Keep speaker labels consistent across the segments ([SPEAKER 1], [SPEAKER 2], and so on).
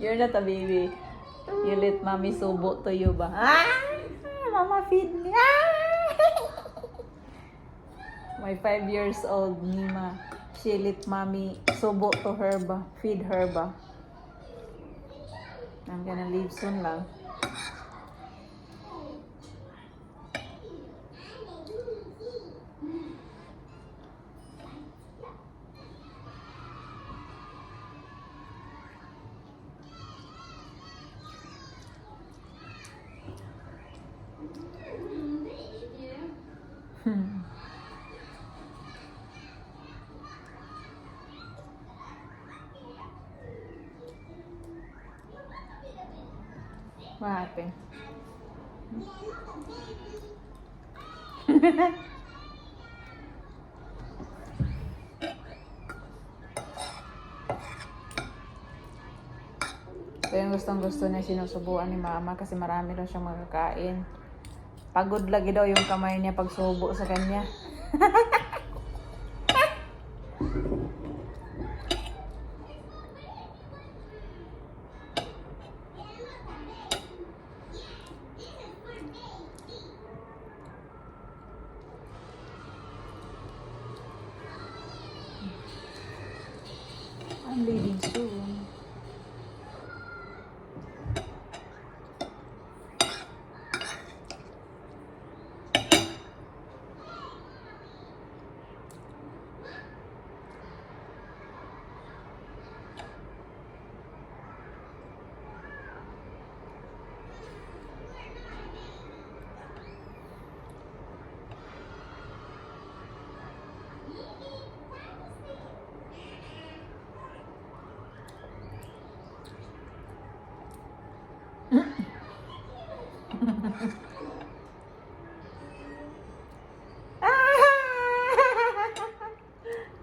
[SPEAKER 1] You're not a baby. You let mommy subo to you ba? Ah! Mama feed me. Ah! My 5 years old Nima. She let mommy subo to her ba? Feed her ba? I'm gonna leave soon lang. What happened? Ito yung gustong-gusto niya sinusubuan ni mama kasi marami daw siyang makakain. Pagod lagi daw yung kamay niya pag subo sa kanya. I'm leaving soon.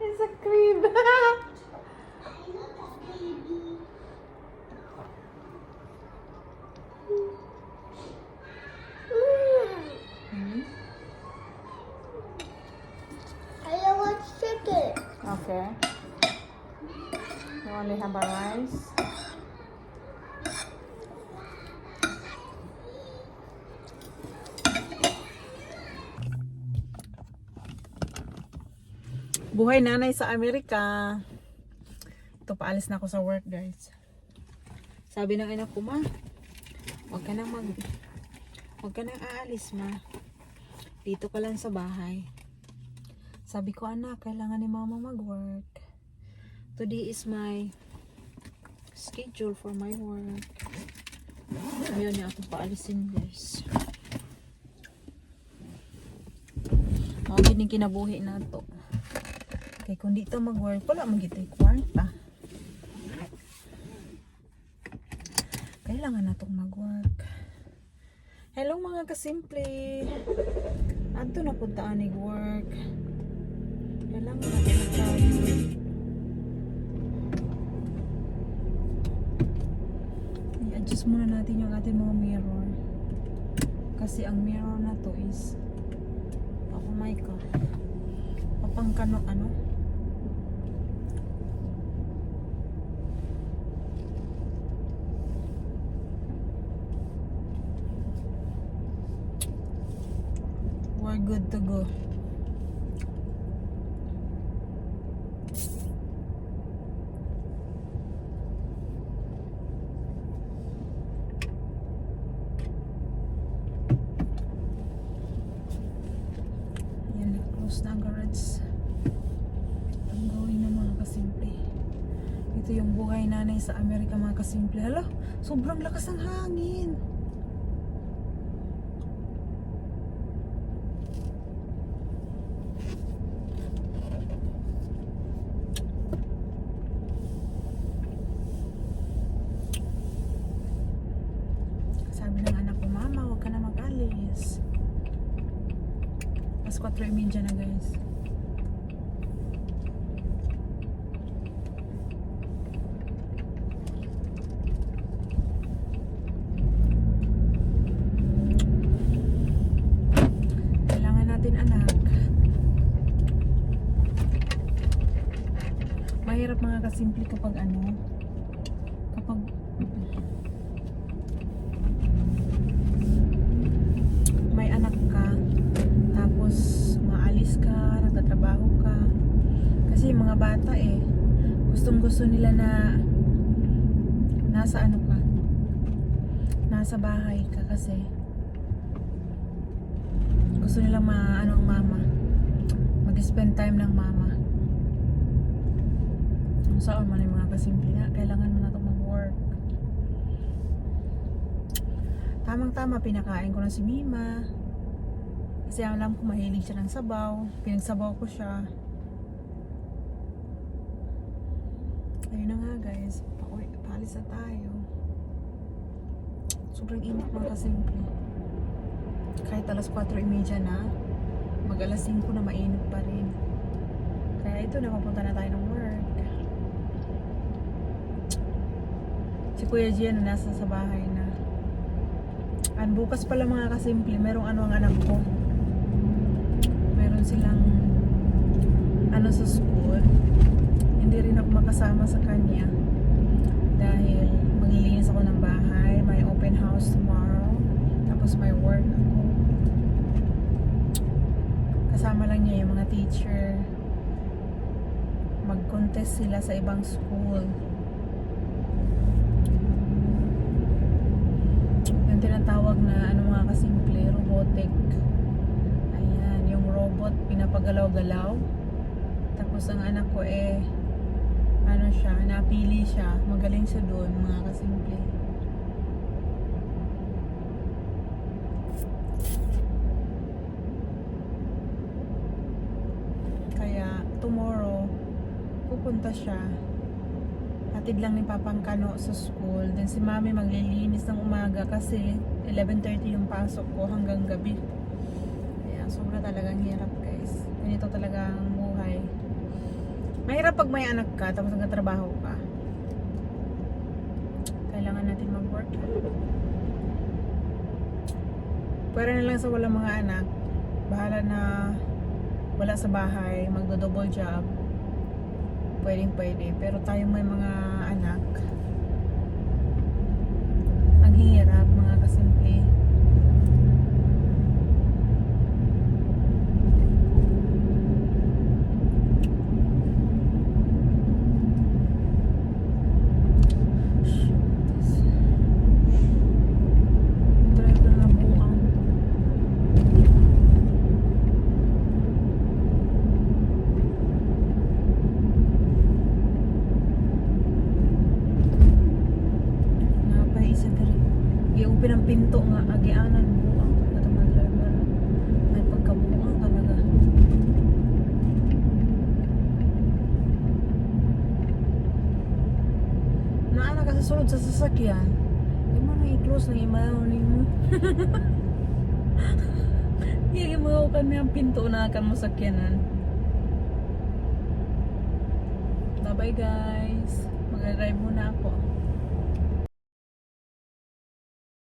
[SPEAKER 1] It's a crib.
[SPEAKER 2] I want chicken.
[SPEAKER 1] Okay. You only have a rice? Buhay nanay sa Amerika. Ito, paalis na ako sa work, guys. Sabi ng anak ko, ma, huwag ka nang aalis, ma. Dito ka lang sa bahay. Sabi ko, anak, kailangan ni mama mag-work. Today is my schedule for my work. Ayaw niya ako paalisin, guys. Mga gining kinabuhi na to. Kaya kung dito mag-work, wala magitay kwarta. Kailangan na itong mag-work. Hello mga kasimple. Adto na puntaan nag-work. Kailangan na itong mag-work. I-adjust muna natin yung ating mga mirror. Kasi ang mirror na to is oh my god. Papangkano ano? We're good to go. Yan, close na ang garage. Ang gawin ng mga kasimple. Ito yung buhay nanay sa Amerika, mga kasimple. Hala, sobrang lakas ng hangin. Sabi ng anak ko, mama, huwag ka na mag-alis. Mas 4:30 na, guys. Kailangan natin, anak. Mahirap mga kasimple kapag ano, kapag may anak ka, tapos maalis ka, nagtatrabaho ka. Kasi yung mga bata gustong gusto nila na nasa ano ka, nasa bahay ka kasi gusto nilang ano ang mama, mag-spend time ng mama. Kung saan man yung mga kasimple na, kailangan mo na itong mag-work. Tamang-tama, pinakain ko na si Mima. Kasi alam ko mahilig siya ng sabaw. Pinagsabaw ko siya. Ayun na nga guys, paalis na tayo. Sobrang init mga kasimple. Kahit alas 4:30 na, mag alas 5 na mainit pa rin. Kaya ito, napapunta na tayo ng work. Si Kuya Gian na nasa sa bahay na. Bukas pala mga kasimple, merong ano ang anak ko. Meron silang ano sa school. Hindi rin ako makasama sa kanya dahil maglilinis ako ng bahay. May open house tomorrow. Tapos may work ako. Kasama lang niya yung mga teacher. Mag-contest sila sa ibang school. Yung tinatawag na ano mga kasimple, robotic. Ayan, yung robot pinapagalaw-galaw. Tapos ang anak ko ano siya, napili siya. Magaling siya doon mga kasimple. Kaya tomorrow pupunta siya. Hatid lang ni Papang Kano sa school. Then si Mami maglilinis ng umaga kasi 11:30 yung pasok ko hanggang gabi. Kaya sobra talagang hirap guys. Ganito talaga ang buhay. Mahirap pag may anak ka tapos nagtatrabaho ka. Kailangan natin mag-work. Pwera na lang sa walang mga anak. Bahala na wala sa bahay, magdo-double job. Pwede. Pero tayo may mga anak. Ang hirap mga kasimple. Driver na buang. Napaisa ka rin. Yung pinampinto nga, agianan buang. Ito mga driver. May pagkabuang talaga. Naana ka sa sulod sa sasakyan. Di mo nang i-close ng imaw mo. Hindi mo kami ang pinto na akan mo sakyanan. Bye bye guys. Mag-drive muna ako.